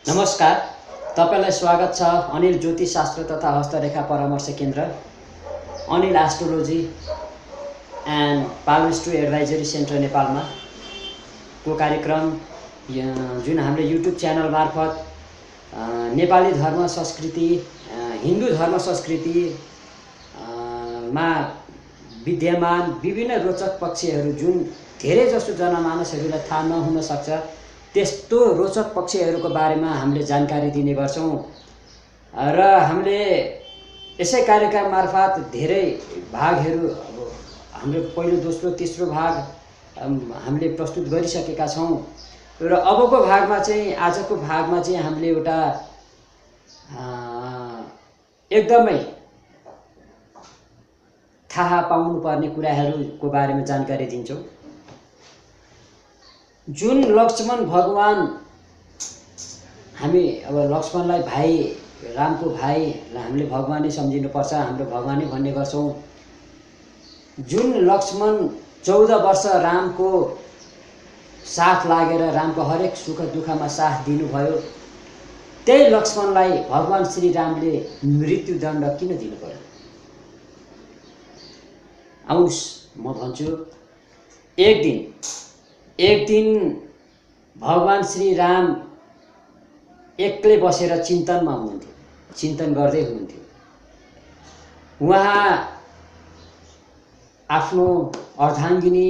नमस्कार, तपाईलाई स्वागत छ अनिल ज्योतिषशास्त्र तथा हस्तरेखा परामर्श केन्द्र Anil astrology and palmistry advisory centre नेपालमा को कार्यक्रम जुन हामीले युट्युब च्यानल मार्फत नेपाली धर्म संस्कृति हिन्दू धर्म संस्कृति मा विद्यमान विभिन्न रोचक पक्षहरू जुन धेरै जसो जनमानसहरूलाई थाहा नहुन सक्छ त्यस्तो रोचक पक्षहरूको बारेमा हामीले जानकारी दिने गर्छौं र हामीले यसै कार्यक्रम मार्फत धेरै भागहरू हाम्रो पहिलो दोस्रो तेस्रो भाग हामीले प्रस्तुत गरिसकेका छौं र अबको भागमा चाहिँ आजको भागमा चाहिँ हामीले एउटा एकदमै थाहा पाउनुपर्ने कुराहरूको बारेमा जानकारी दिन्छौं। जुन लक्ष्मण भगवान हामी अब लक्ष्मणलाई भाइ रामको भाइलाई हामीले भगवानै सम्झिनुपर्छ, हाम्रो भगवानै भन्ने गर्छौं। जुन लक्ष्मण 14 वर्ष रामको साथ लागेर रामको हरेक सुख दुःखमा साथ दिनुभयो, त्यही लक्ष्मणलाई भगवान श्री रामले मृत्युदण्ड किन दिनु पर्यो? आउनुस् म भन्छु। एक दिन भगवान श्री राम एक्लै बसेर चिन्तनमा हुनुहुन्थ्यो, चिन्तन गर्दै हुनुहुन्थ्यो। उहाँ आफ्नो अर्धाङ्गिनी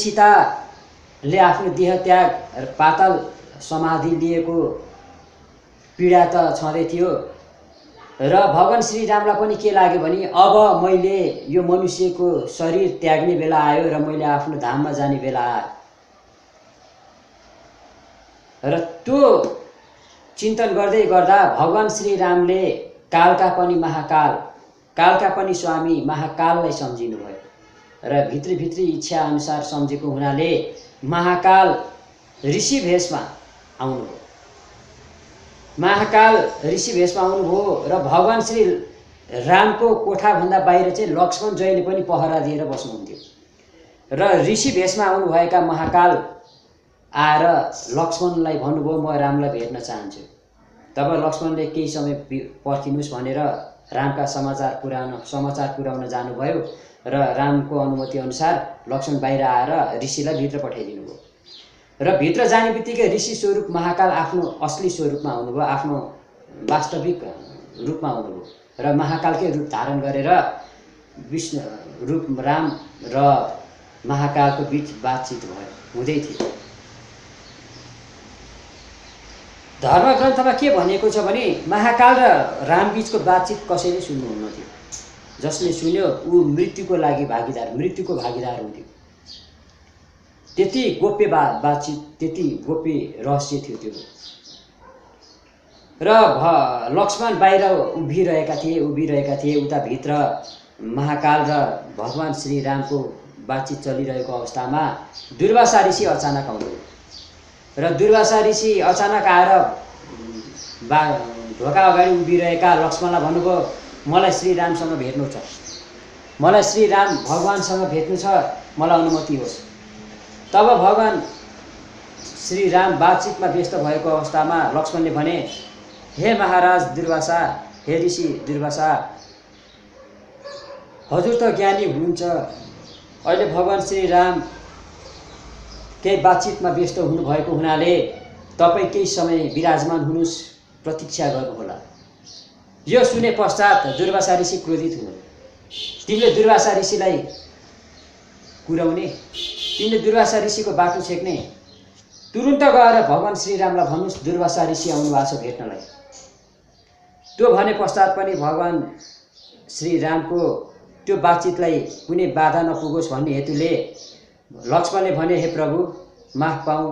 सीताले आफ्नो देह त्याग पाताल समाधि लिएको पीडा त छँदै थियो र भगवान श्री रामलाई पनि के लाग्यो भने अब मैले यो मनुष्यको शरीर त्याग्ने बेला आयो र मैले आफ्नो धाममा जाने बेला आयो र त्यो चिन्तन गर्दै गर्दा भगवान श्री रामले कालका पनि महाकाल, कालका पनि स्वामी महाकाललाई सम्झिनु भयो र भित्री इच्छा अनुसार सम्झेको हुनाले महाकाल ऋषि भेषमा आउनुभयो। महाकाल ऋषि भेषमा आउनुभयो र भगवान श्री रामको कोठाभन्दा बाहिर चाहिँ लक्ष्मण जयले पनि पहरा दिएर बस्नुहुन्थ्यो र ऋषि भेषमा आउनुभएका महाकाल आएर लक्ष्मणलाई भन्नुभयो म रामलाई भेट्न चाहन्छु। तब लक्ष्मणले केही समय पर्खिनुस् भनेर रामका समाचार पुर्याउन जानुभयो र रामको अनुमति अनुसार लक्ष्मण बाहिर आएर ऋषिलाई भित्र पठाइदिनु भयो र भित्र जाने बित्तिकै ऋषि स्वरूप महाकाल आफ्नो असली स्वरूपमा आउनुभयो, आफ्नो वास्तविक रूपमा आउनुभयो र महाकालकै रूप धारण गरेर विष्णु रूप राम र महाकालको बीच बातचित हुँदै थियो। धर्मग्रन्थमा के भनिएको छ भने महाकाल र राम बीचको बातचित कसैले सुन्नुहुन्न थियो, जसले सुन्यो ऊ मृत्युको भागीदार हुन्थ्यो। त्यति गोप्य बातचित, त्यति गोप्य रहस्य थियो त्यो। र लक्ष्मण बाहिर उभिरहेका थिए, उता भित्र महाकाल र भगवान श्री रामको बातचित चलिरहेको अवस्थामा दुर्वासा ऋषि अचानक आउनुभयो र दुर्वासा ऋषि अचानक आएर ढोका अगाडि उभिरहेका लक्ष्मणलाई भन्नुभयो मलाई श्री रामसँग भेट्नु छ, मलाई श्री राम भगवानसँग भेट्नु छ, मलाई अनुमति होस्। तब भगवान श्री राम बातचितमा व्यस्त भएको अवस्थामा लक्ष्मणले भने हे महाराज दुर्वासा, हे ऋषि दुर्वासा, हजुर त ज्ञानी हुनुहुन्छ, अहिले भगवान श्री राम केही बातचितमा व्यस्त हुनुभएको हुनाले तपाईँ केही समय विराजमान हुनुहोस्, प्रतीक्षा गर्नुहोला। यो सुने पश्चात दुर्वासा ऋषि क्रोधित हुनु। तिमीले दुर्वासा ऋषिलाई कुराउने, तिमीले दुर्वासा ऋषिको बाटो छेक्ने, तुरुन्त गएर भगवान श्री रामलाई भन्नुस् दुर्वासा ऋषि आउनु भएको छ भेट्नलाई। त्यो भने पश्चात पनि भगवान श्री रामको त्यो बातचितलाई कुनै बाधा नपुगोस् भन्ने हेतुले लक्ष्मणले भने हे प्रभु माफ पाऊ,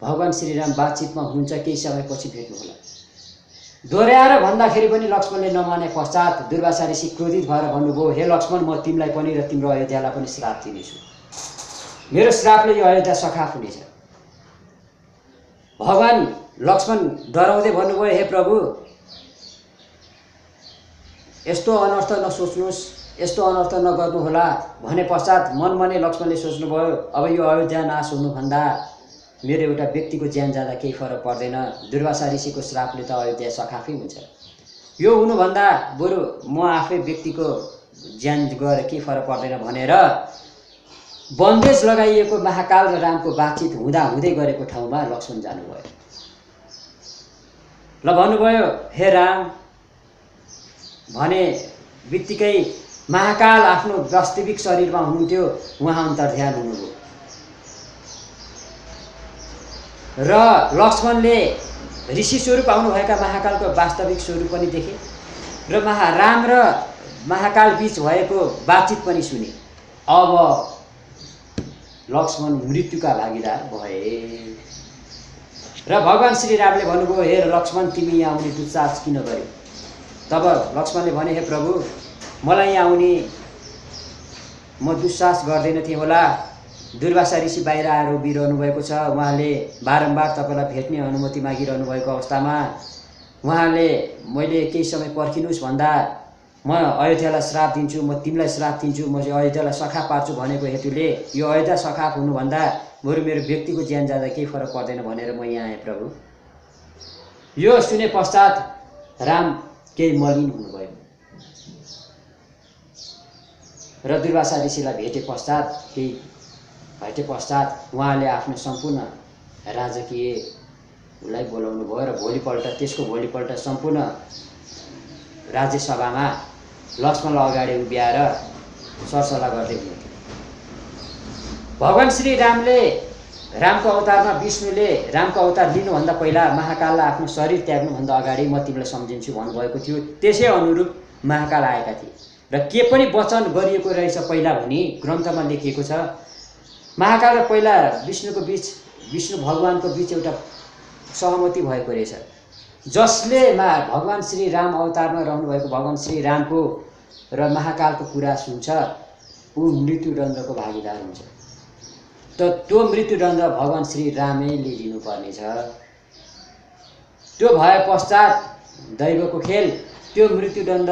भगवान श्री राम बातचितमा हुनुहुन्छ, केही समयपछि भेट्नुहोला। दोहोऱ्याएर भन्दाखेरि पनि लक्ष्मणले नमाने पश्चात दुर्वासा ऋषि क्रोधित भएर भन्नुभयो हे लक्ष्मण, म तिमीलाई पनि र तिम्रो अयोध्यालाई पनि श्राप दिनेछु, मेरो श्रापले यो अयोध्या सखाप हुनेछ। भगवान लक्ष्मण डराउँदै भन्नुभयो हे प्रभु यस्तो अनर्थ नसोच्नुहोस्, यस्तो अनर्थ नगर्नुहोला भने पश्चात मनमनै लक्ष्मणले सोच्नुभयो, अब यो अयोध्या नाश हुनुभन्दा मेरो एउटा व्यक्तिको ज्यान जाँदा केही फरक पर्दैन। दुर्वासा ऋषिको श्रापले त अयोध्या सखाफै हुन्छ। यो हुनुभन्दा बरु म आफै व्यक्तिको ज्यान गएर केही फरक पर्दैन भनेर बन्देज लगाइएको महाकाल र रामको बातचित हुँदा हुँदै गरेको ठाउँमा लक्ष्मण जानुभयो। ल भन्नुभयो, हे राम भने बित्तिकै महाकाल आफ्नो वास्तविक शरीरमा हुनुहुन्थ्यो, उहाँ अन्तर्ध्यान हुनुभयो र लक्ष्मणले ऋषि स्वरूप आउनुभएका महाकालको वास्तविक स्वरूप पनि देखे र राम र महाकाल बीच भएको बातचित पनि सुने। अब लक्ष्मण मृत्युका भागीदार भए र भगवान श्री रामले भन्नुभयो, हे लक्ष्मण तिमी यहाँ आउने दुस्साहस किन गर्यौ? तब लक्ष्मणले भने, हे प्रभु मलाई यहाँ आउने म दुस्साहस गर्दैन थिएँ होला। दुर्वासा ऋषि बाहिर आएर उभिरहनु भएको छ, उहाँले बारम्बार तपाईँलाई भेट्ने अनुमति मागिरहनु भएको अवस्थामा उहाँले मैले केही समय पर्खिनुहोस् भन्दा म अयोध्यालाई श्राप दिन्छु, म तिमीलाई श्राप दिन्छु, म अयोध्यालाई सखाप पार्छु भनेको हेतुले यो अयोध्या सखाप हुनुभन्दा बरु मेरो व्यक्तिको ज्यान जाँदा केही फरक पर्दैन भनेर म यहाँ आएँ प्रभु। यो सुने पश्चात राम केही मलिन हुनुभयो र दुर्वासा ऋषिलाई भेटे पश्चात उहाँले आफ्नो सम्पूर्ण राजकीयलाई बोलाउनु भयो र त्यसको भोलिपल्ट सम्पूर्ण राज्यसभामा लक्ष्मणलाई अगाडि उभ्याएर सरसल्लाह गर्दै हुनुहुन्थ्यो। भगवान श्री रामले रामको अवतारमा विष्णुले रामको अवतार लिनुभन्दा पहिला महाकाललाई आफ्नो शरीर त्याग्नुभन्दा अगाडि म तिमीलाई सम्झिन्छु भन्नुभएको थियो। त्यसै अनुरूप महाकाल आएका थिए र के पनि वचन गरिएको रहेछ पहिला भनी ग्रन्थमा लेखिएको छ। महाकाल र पहिला विष्णु भगवानको बीच एउटा सहमति भएको रहेछ, जसले भगवान श्री राम अवतारमा रहनुभएको भगवान श्री रामको र महाकालको कुरा सुन्छ ऊ मृत्युदण्डको भागीदार हुन्छ। त्यो मृत्युदण्ड भगवान श्री रामैले लिनुपर्नेछ। त्यो भए पश्चात दैवको खेल त्यो मृत्युदण्ड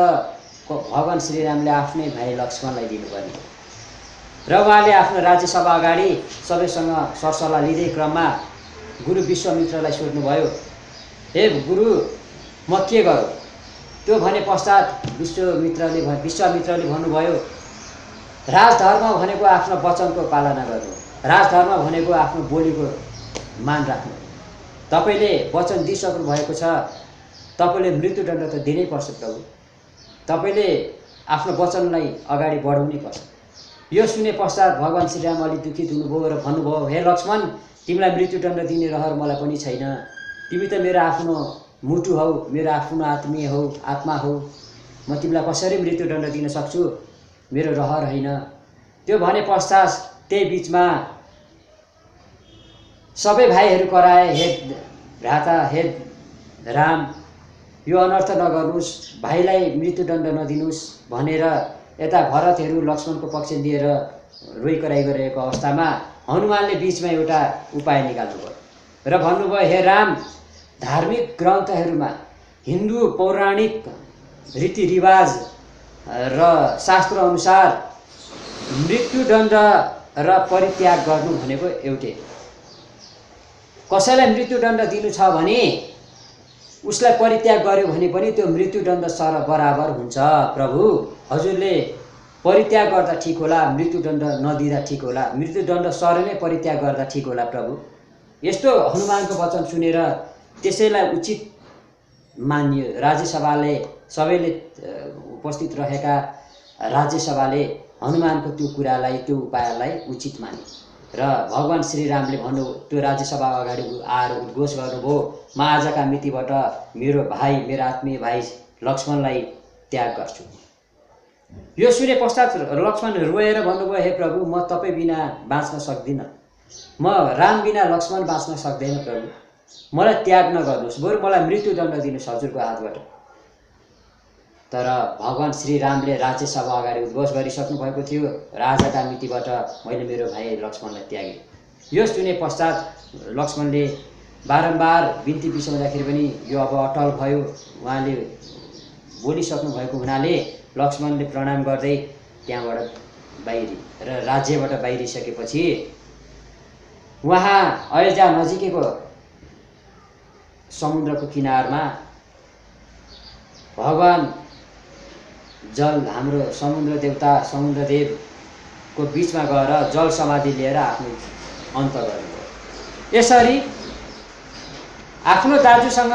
भगवान श्री रामले आफ्नै भाइ लक्ष्मणलाई दिनुपर्ने र उहाँले आफ्नो राज्यसभा अगाडि सबैसँग सरसल्लाह लिँदै क्रममा गुरु विश्वामित्रलाई सोध्नुभयो, हे गुरु म के गरौँ? त्यो भने पश्चात विश्वामित्रले भन्नुभयो, राजधर्म भनेको आफ्नो वचनको पालना गर्नु, राजधर्म भनेको आफ्नो बोलीको मान राख्नु। तपाईँले वचन दिइसक्नु भएको छ, तपाईँले मृत्युदण्ड त दिनै पर्छ प्रभु, तपाईँले आफ्नो वचनलाई अगाडि बढाउनै पर्छ। यो सुने पश्चात भगवान श्री राम अलि दुखित हुनुभयो र भन्नुभयो, हे लक्ष्मण तिमीलाई मृत्युदण्ड दिने रहर मलाई पनि छैन, तिमी त मेरो आफ्नो मुटु हौ, मेरो आफ्नो आत्मीय हौ, आत्मा हौ, म तिमीलाई कसरी मृत्युदण्ड दिन सक्छु, मेरो रहर होइन। त्यो भने पश्चात त्यही बिचमा सबै भाइहरू कराए, हे भ्राता हे राम यो अनर्थ नगर्नुहोस्, भाइलाई मृत्युदण्ड नदिनुहोस् भनेर यता भरतहरू लक्ष्मणको पक्ष लिएर रोइकराइ गरेको अवस्थामा हनुमानले बीचमा एउटा उपाय निकाल्नुभयो र भन्नुभयो, हे राम धार्मिक ग्रन्थहरूमा हिन्दू पौराणिक रीतिरिवाज र शास्त्र अनुसार मृत्युदण्ड र परित्याग गर्नु भनेको एउटै। कसैलाई मृत्युदण्ड दिनु छ भने उसलाई परित्याग गर्यो भने पनि त्यो मृत्युदण्ड सर बराबर हुन्छ। प्रभु हजुरले परित्याग गर्दा ठिक होला, मृत्युदण्ड नदिँदा ठिक होला, मृत्युदण्ड सर नै परित्याग गर्दा ठिक होला प्रभु। यस्तो हनुमानको वचन सुनेर त्यसैलाई उचित मानियो। राज्यसभाले सबैले उपस्थित रहेका राज्यसभाले हनुमानको त्यो कुरालाई त्यो उपायलाई उचित माने र भगवान श्री रामले त्यो राज्यसभा अगाडि आएर उद्घोष गर्नुभयो, म आजका मितिबाट मेरो भाइ मेरो आत्मीय भाइ लक्ष्मणलाई त्याग गर्छु। यो सुने पश्चात लक्ष्मण रोएर भन्नुभयो, हे प्रभु म तपाईँ बिना बाँच्न सक्दिनँ, म राम बिना लक्ष्मण बाँच्न सक्दैन प्रभु, मलाई त्याग नगर्नुहोस्, बरु मलाई मृत्युदण्ड दिनुहोस् हजुरको हातबाट। तर भगवान श्री रामले राज्यसभा अगाडि उद्घोष गरिसक्नु भएको थियो, राजाका मितिबाट मैले मेरो भाइ लक्ष्मणलाई त्यागेँ। यो सुने पश्चात लक्ष्मणले बारम्बार बिन्ती बिसाउँदाखेरि पनि यो अब अटल भयो। उहाँले बोलिसक्नु भएको हुनाले लक्ष्मणले प्रणाम गर्दै त्यहाँबाट बाहिरी र राज्यबाट बाहिरिसकेपछि उहाँ अयोध्या नजिकैको समुद्रको किनारमा भगवान जल हाम्रो समुद्र देवता समुद्रदेवको बिचमा गएर जल समाधि लिएर आफ्नो अन्त गर्नुभयो। यसरी आफ्नो दाजुसँग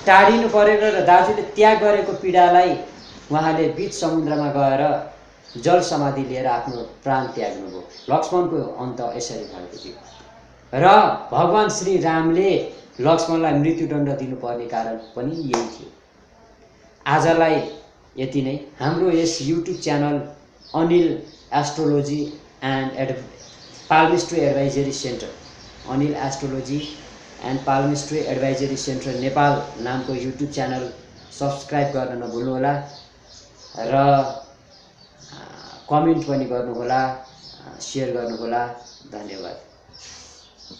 टाढिनु परेको र दाजुले त्याग गरेको पीडालाई उहाँले बीच समुद्रमा गएर जल समाधि लिएर आफ्नो प्राण त्याग्नुभयो। लक्ष्मणको अन्त यसरी भएको थियो र भगवान श्री रामले लक्ष्मणलाई मृत्युदण्ड दिनुपर्ने कारण पनि यही थियो। आजलाई यति नै। हाम्रो यस YouTube channel Anil astrology and palmistry advisory centre, Anil astrology and palmistry advisory centre Nepal नामको युट्युब च्यानल सब्सक्राइब गर्न नभुल्नुहोला र कमेन्ट पनि गर्नुहोला, सेयर गर्नुहोला। धन्यवाद।